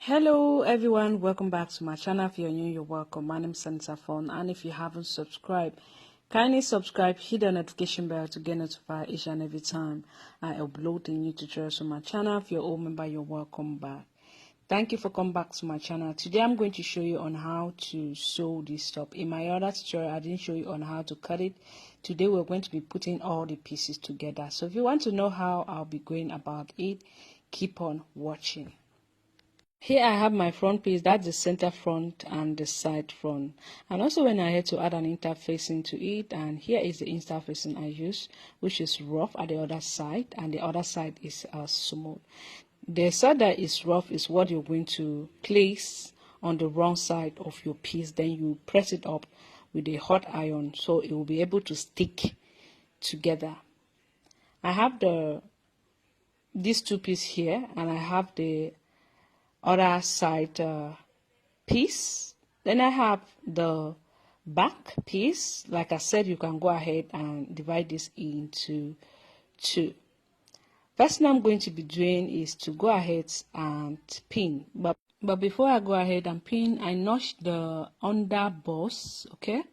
Hello everyone, welcome back to my channel. If you're new, you're welcome. My name is Phone, and if you haven't subscribed, kindly subscribe, hit the notification bell to get notified each and every time I upload a new tutorials on my channel. If you're old member, you're welcome back. Thank you for coming back to my channel. Today I'm going to show you on how to sew this top. In my other tutorial I didn't show you on how to cut it. Today we're going to be putting all the pieces together. So if you want to know how I'll be going about it, keep on watching. Here I have my front piece, that's the center front and the side front. And also when I had to add an interfacing to it, and here is the interfacing I use, which is rough at the other side, and the other side is smooth. The side that is rough is what you're going to place on the wrong side of your piece. Then you press it up with a hot iron so it will be able to stick together. I have these two pieces here, and I have the other side piece. Then I have the back piece. Like I said, you can go ahead and divide this into two. First thing I'm going to be doing is to go ahead and pin, but before I go ahead and pin, I notch the under boss. Okay,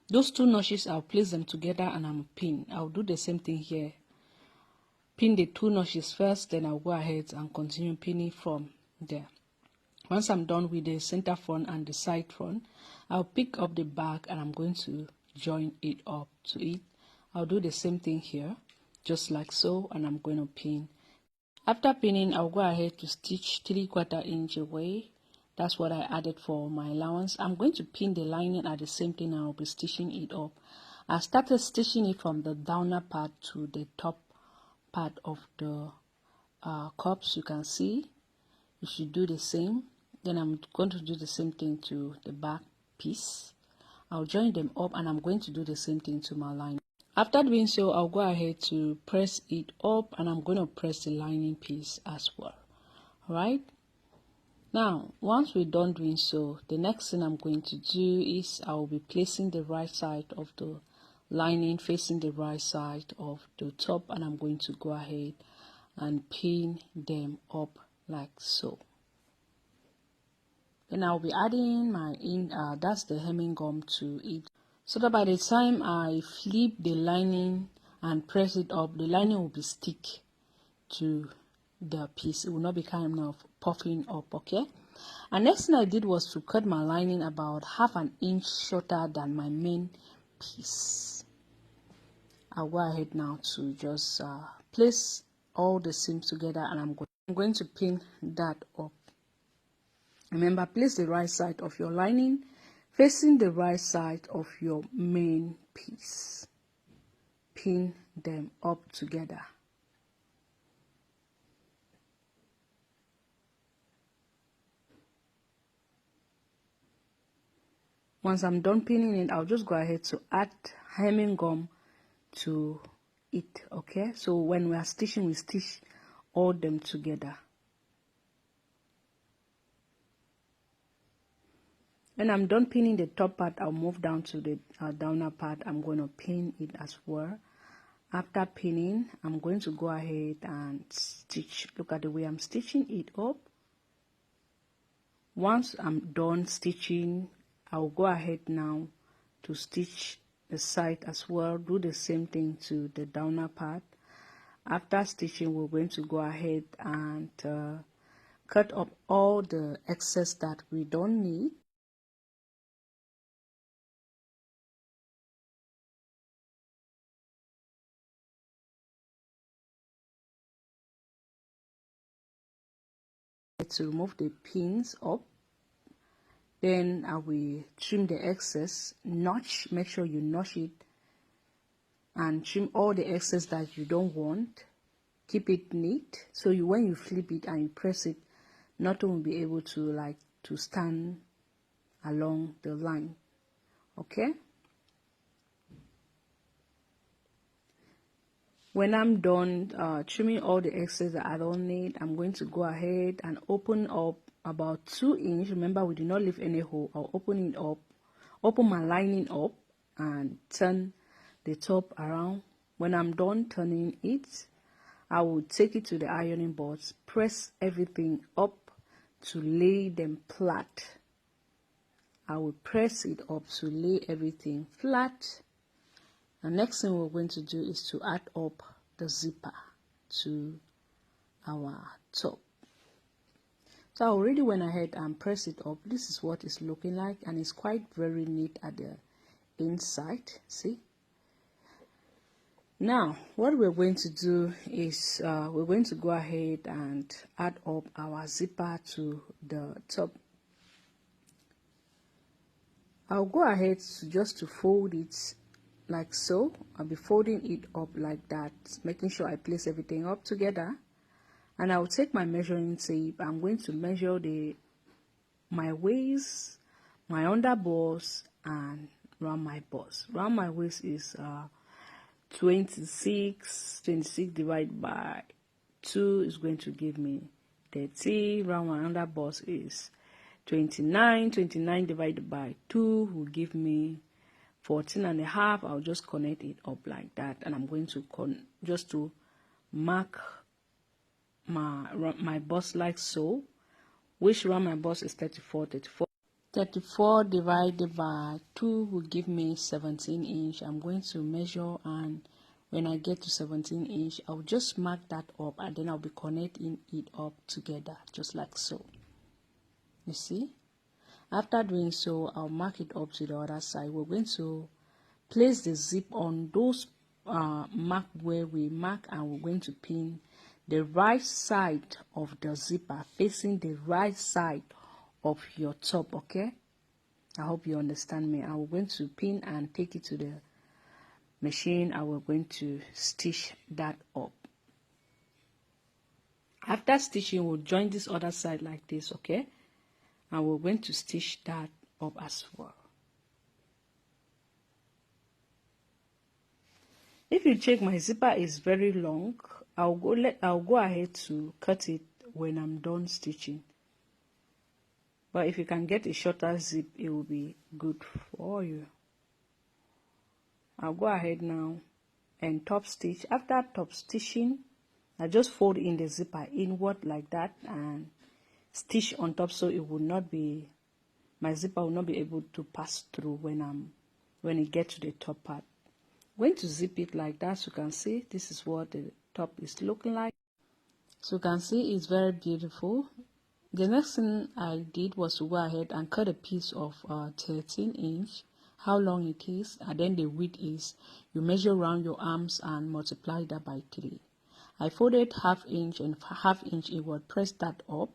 those two notches, I'll place them together and I'm pin. I'll do the same thing here, pin the two notches first, then I'll go ahead and continue pinning from there. Once I'm done with the center front and the side front, I'll pick up the back and I'm going to join it up to it. I'll do the same thing here, just like so, and I'm going to pin. After pinning, I'll go ahead to stitch 3/4 inch away. That's what I added for my allowance. I'm going to pin the lining at the same time. I'll be stitching it up. I started stitching it from the downer part to the top part of the cups. You can see you should do the same. Then I'm going to do the same thing to the back piece. I'll join them up and I'm going to do the same thing to my lining. After doing so, I'll go ahead to press it up and I'm going to press the lining piece as well. Alright, now once we're done doing so, the next thing I'm going to do is I'll be placing the right side of the lining facing the right side of the top, and I'm going to go ahead and pin them up like so. Then I'll be adding my that's the hemming gum to it, so that by the time I flip the lining and press it up, the lining will be stick to the piece. It will not be kind of puffing up. Okay, and next thing I did was to cut my lining about 1/2 inch shorter than my main piece. I'll go ahead now to just place all the seams together, and I'm going to pin that up. Remember, place the right side of your lining facing the right side of your main piece. Pin them up together. Once I'm done pinning it, I'll just go ahead to add hemming gum to it. Okay, so when we are stitching, we stitch all them together. When I'm done pinning the top part, I'll move down to the downer part. I'm going to pin it as well. After pinning, I'm going to go ahead and stitch. Look at the way I'm stitching it up. Once I'm done stitching, I'll go ahead now to stitch the side as well. Do the same thing to the downer part. After stitching, we're going to go ahead and cut up all the excess that we don't need. To remove the pins up, then I will trim the excess, notch, make sure you notch it and trim all the excess that you don't want. Keep it neat so when you flip it and you press it, nothing will be able to stand along the line. Okay, when I'm done trimming all the excess that I don't need, I'm going to go ahead and open up about 2 inch. Remember, we do not leave any hole. I'll open it up, open my lining up and turn the top around. When I'm done turning it, I will take it to the ironing board, press everything up to lay them flat. I will press it up to lay everything flat. The next thing we're going to do is to add up the zipper to our top. So I already went ahead and pressed it up. This is what it's looking like, and it's quite very neat at the inside. See? Now what we're going to do is we're going to go ahead and add up our zipper to the top. I'll go ahead to fold it like so. I'll be folding it up like that, making sure I place everything up together. And I'll take my measuring tape. I'm going to measure my waist, my underbust, and round my bust. Round my waist is 26 divided by 2 is going to give me 30. Round my underbust is 29 divided by 2 will give me 14 and a half. I'll just connect it up like that, and I'm going to just to mark my bust like so, which round my bust is 34 divided by 2 will give me 17 inch. I'm going to measure, and when I get to 17 inch, I'll just mark that up, and then I'll be connecting it up together just like so. You see? After doing so, I'll mark it up to the other side. We're going to place the zip on those mark where we mark, and we're going to pin the right side of the zipper facing the right side of your top. Okay, I hope you understand me. I'm going to pin and take it to the machine, and we're going to stitch that up. After stitching, we'll join this other side like this. Okay, and we're going to stitch that up as well. If you check, my zipper is very long. I'll go ahead to cut it when I'm done stitching. But if you can get a shorter zip, it will be good for you. I'll go ahead now and top stitch. After top stitching, I just fold in the zipper inward like that and stitch on top, so it will not be, my zipper will not be able to pass through when it gets to the top part. I'm going to zip it like that, so you can see this is what the top is looking like. So you can see it's very beautiful. The next thing I did was to go ahead and cut a piece of 13 inch, how long it is, and then the width is, you measure around your arms and multiply that by 3. I folded ½ inch and ½ inch inward, press that up,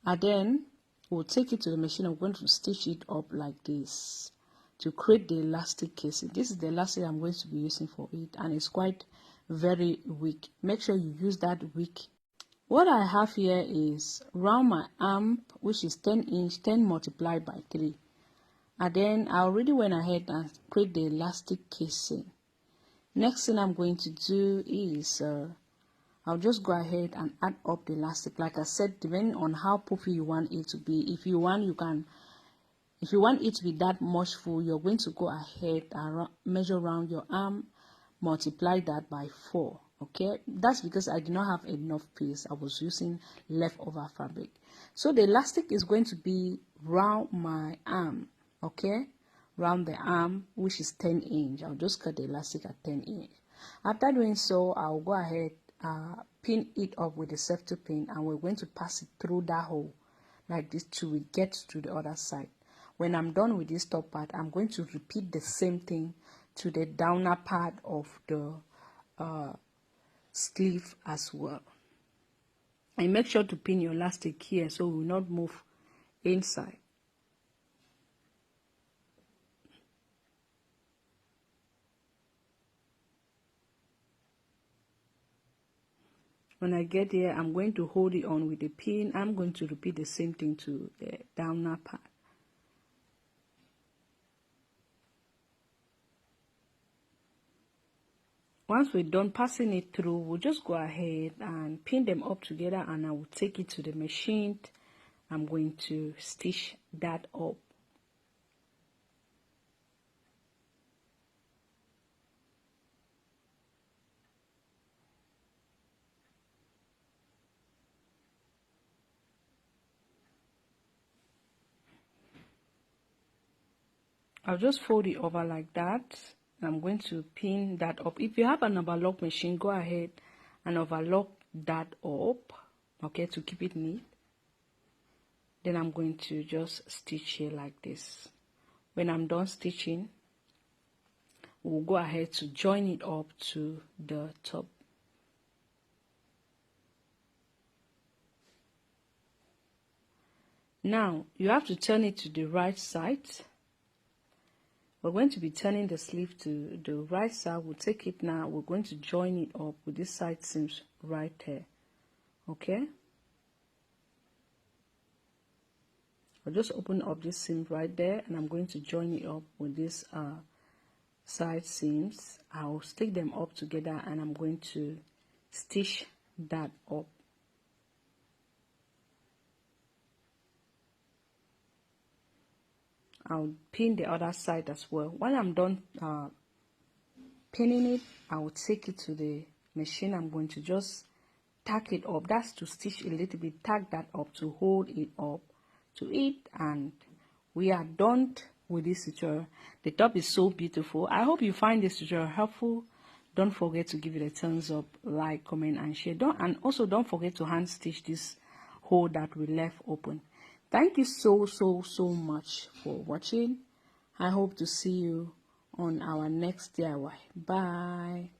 and then we'll take it to the machine. I'm going to stitch it up like this to create the elastic casing. This is the elastic I'm going to be using for it, and it's quite very weak. Make sure you use that weak. What I have here is round my arm, which is 10 inch, 10 multiplied by 3. And then I already went ahead and create the elastic casing. Next thing I'm going to do is I'll just go ahead and add up the elastic. Like I said, depending on how puffy you want it to be. If you want it to be that much full, you're going to go ahead and measure around your arm, multiply that by 4. Okay, that's because I did not have enough piece. I was using leftover fabric. So the elastic is going to be round my arm. Okay, round the arm, which is 10 inch. I'll just cut the elastic at 10 inch. After doing so, I'll go ahead pin it up with a safety pin, and we're going to pass it through that hole like this till we get to the other side. When I'm done with this top part, I'm going to repeat the same thing to the downer part of the sleeve as well. And make sure to pin your elastic here so it will not move inside. When I get here, I'm going to hold it on with the pin. I'm going to repeat the same thing to the downer part. Once we're done passing it through, we'll just go ahead and pin them up together, and I will take it to the machine. I'm going to stitch that up. I'll just fold it over like that. I'm going to pin that up. If you have an overlock machine, go ahead and overlock that up, okay, to keep it neat. Then I'm going to just stitch here like this. When I'm done stitching, we'll go ahead to join it up to the top. Now you have to turn it to the right side. We're going to be turning the sleeve to the right side. We'll take it now. We're going to join it up with this side seams right here. Okay. I'll just open up this seam right there, and I'm going to join it up with this side seams. I'll stick them up together, and I'm going to stitch that up. I'll pin the other side as well. When I'm done pinning it, I will take it to the machine. I'm going to just tack it up. That's to stitch a little bit, tack that up to hold it up to it, and we are done with this tutorial. The top is so beautiful. I hope you find this tutorial helpful. Don't forget to give it a thumbs up, like, comment, and share. And also don't forget to hand stitch this hole that we left open. Thank you so much for watching. I hope to see you on our next DIY. Bye.